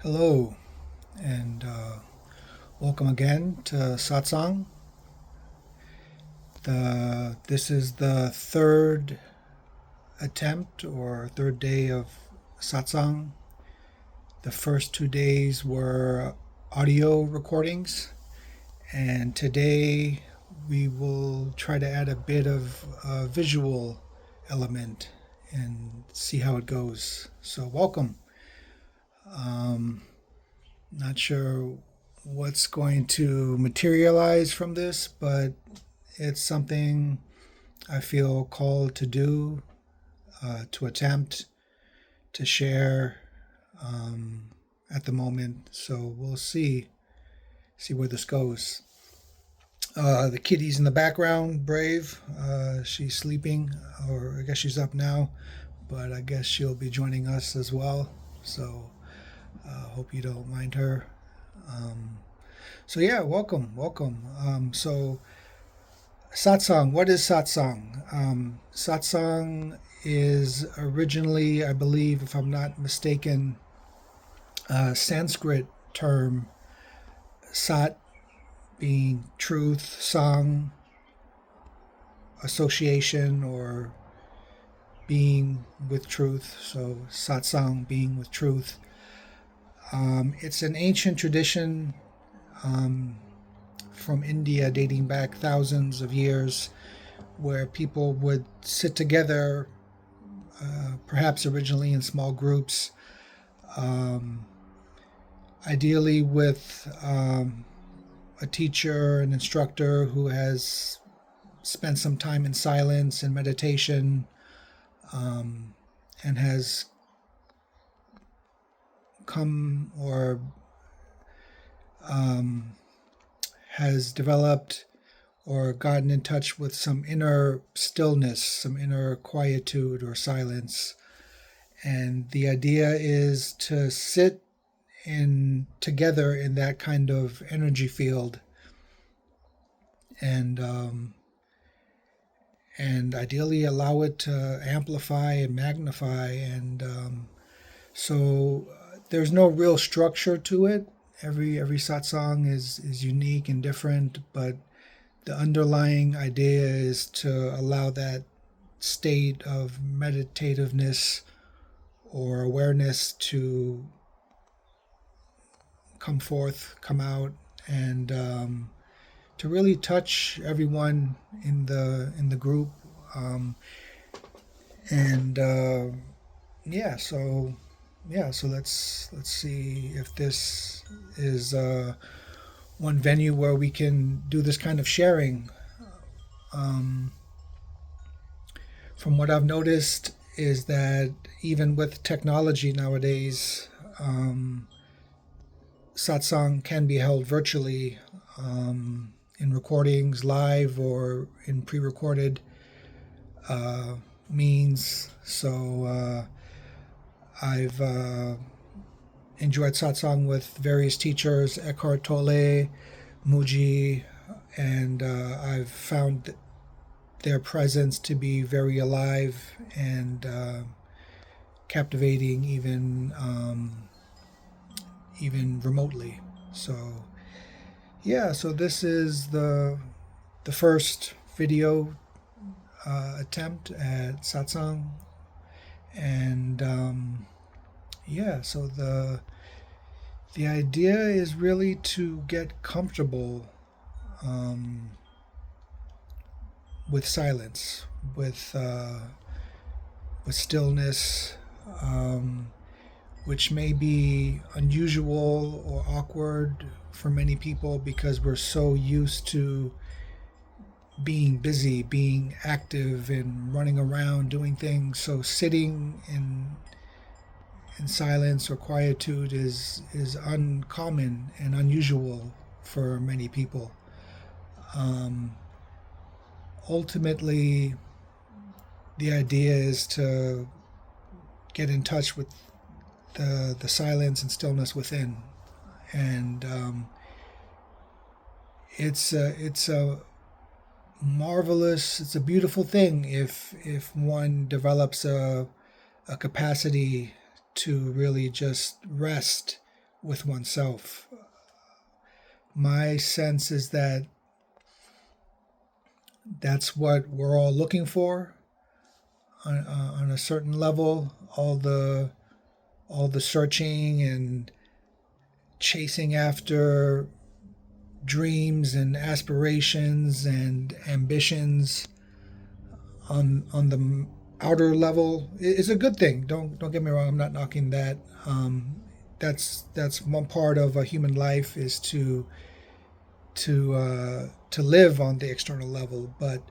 Hello, and welcome again to satsang. This is the third attempt or third day of satsang. The first 2 days were audio recordings, and today we will try to add a bit of a visual element and see how it goes. So, welcome. Not sure what's going to materialize from this, but it's something I feel called to do, to attempt, to share at the moment. So we'll see where this goes. The kitty's in the background, Brave. She's sleeping, or I guess she's up now, but I guess she'll be joining us as well. So hope you don't mind her. So yeah, welcome. So satsang, what is satsang? Satsang is originally, I believe, if I'm not mistaken, a Sanskrit term, sat being truth, sang, association or being with truth. So satsang, being with truth. It's an ancient tradition from India dating back thousands of years where people would sit together, perhaps originally in small groups, ideally with a teacher, an instructor who has spent some time in silence and meditation, and has come or has developed or gotten in touch with some inner stillness, some inner quietude or silence. And the idea is to sit in together in that kind of energy field, and ideally allow it to amplify and magnify. And so there's no real structure to it. Every satsang is unique and different, but the underlying idea is to allow that state of meditativeness or awareness to come forth, come out, and to really touch everyone in the group. And so let's see if this is one venue where we can do this kind of sharing. From what I've noticed is that even with technology nowadays, satsang can be held virtually, in recordings, live, or in pre-recorded means. So I've enjoyed satsang with various teachers, Eckhart Tolle, Muji, and I've found their presence to be very alive and captivating, even remotely. So yeah, so this is the first video attempt at satsang, and so the idea is really to get comfortable with silence, with stillness, which may be unusual or awkward for many people because we're so used to being busy, being active, and running around doing things. So sitting in silence or quietude is uncommon and unusual for many people. Ultimately, the idea is to get in touch with the silence and stillness within, and it's a marvelous, it's a beautiful thing if one develops a capacity to really just rest with oneself. My sense is that that's what we're all looking for on a certain level. All the searching and chasing after dreams and aspirations and ambitions on the outer level is a good thing. Don't get me wrong. I'm not knocking that. That's one part of a human life, is to live on the external level. But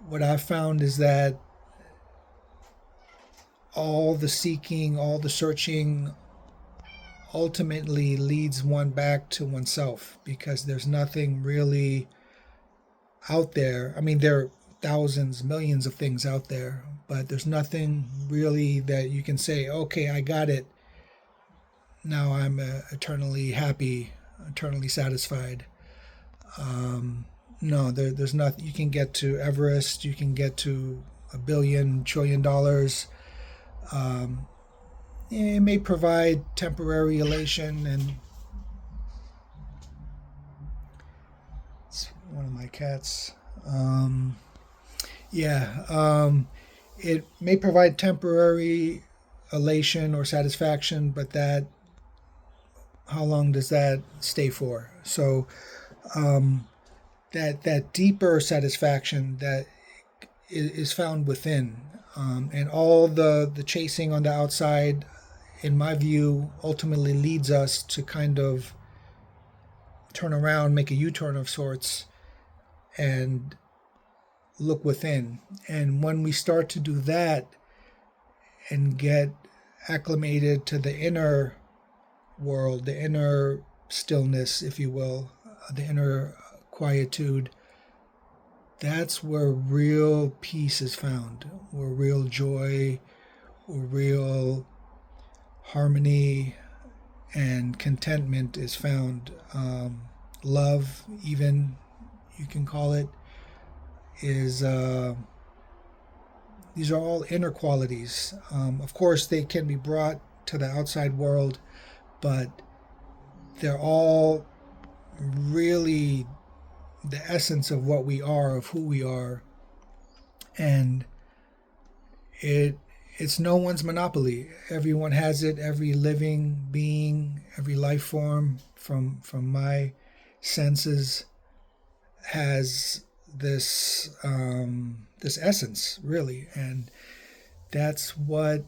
what I've found is that all the seeking, all the searching, ultimately leads one back to oneself, because there's nothing really out there. I mean, there are thousands, millions of things out there, but there's nothing really that you can say, okay, I got it. Now I'm eternally happy, eternally satisfied. No, there's nothing. You can get to Everest, you can get to $1 billion, $1 trillion. It may provide temporary elation, and it's one of my cats. It may provide temporary elation or satisfaction, but how long does that stay for? So that deeper satisfaction that is found within, and all the chasing on the outside, in my view, ultimately leads us to kind of turn around, make a U-turn of sorts, and look within. And when we start to do that and get acclimated to the inner world, the inner stillness, if you will, the inner quietude, that's where real peace is found, where real joy, where real harmony and contentment is found. Love, even, you can call it, is these are all inner qualities. Of course, they can be brought to the outside world, but they're all really the essence of what we are, of who we are. And it's no one's monopoly. Everyone has it. Every living being, every life form, from my senses, has this essence, really. And that's what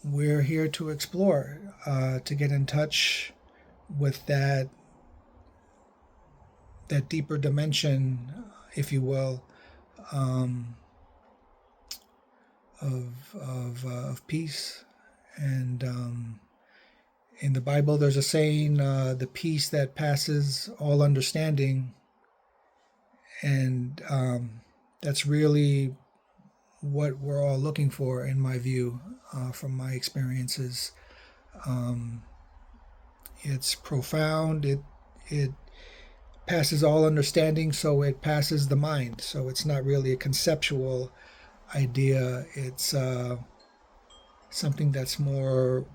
we're here to explore, to get in touch with that deeper dimension, if you will, of peace. And in the Bible, there's a saying, the peace that passes all understanding. And that's really what we're all looking for, in my view, from my experiences. It's profound. It passes all understanding, so it passes the mind. So it's not really a conceptual idea. It's something that's more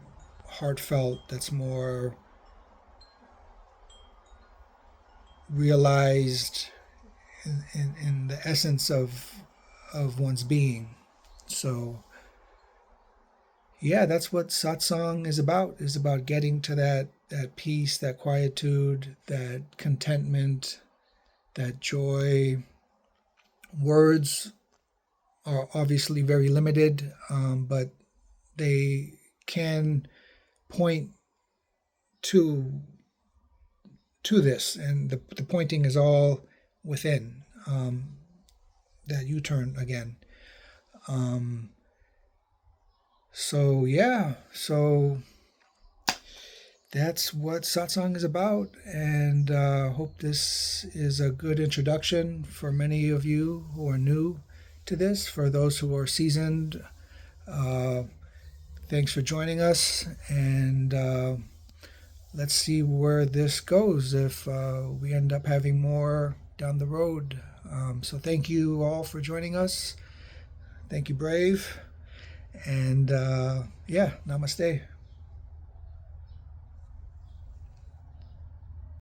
heartfelt, that's more realized in the essence of one's being. So yeah, that's what satsang is about getting to that peace, that quietude, that contentment, that joy. Words are obviously very limited, but they can point to this, and the pointing is all within, that U-turn again. So that's what satsang is about, and hope this is a good introduction for many of you who are new to this. For those who are seasoned, thanks for joining us, and let's see where this goes, if we end up having more down the road. So thank you all for joining us. Thank you, Brave. And namaste.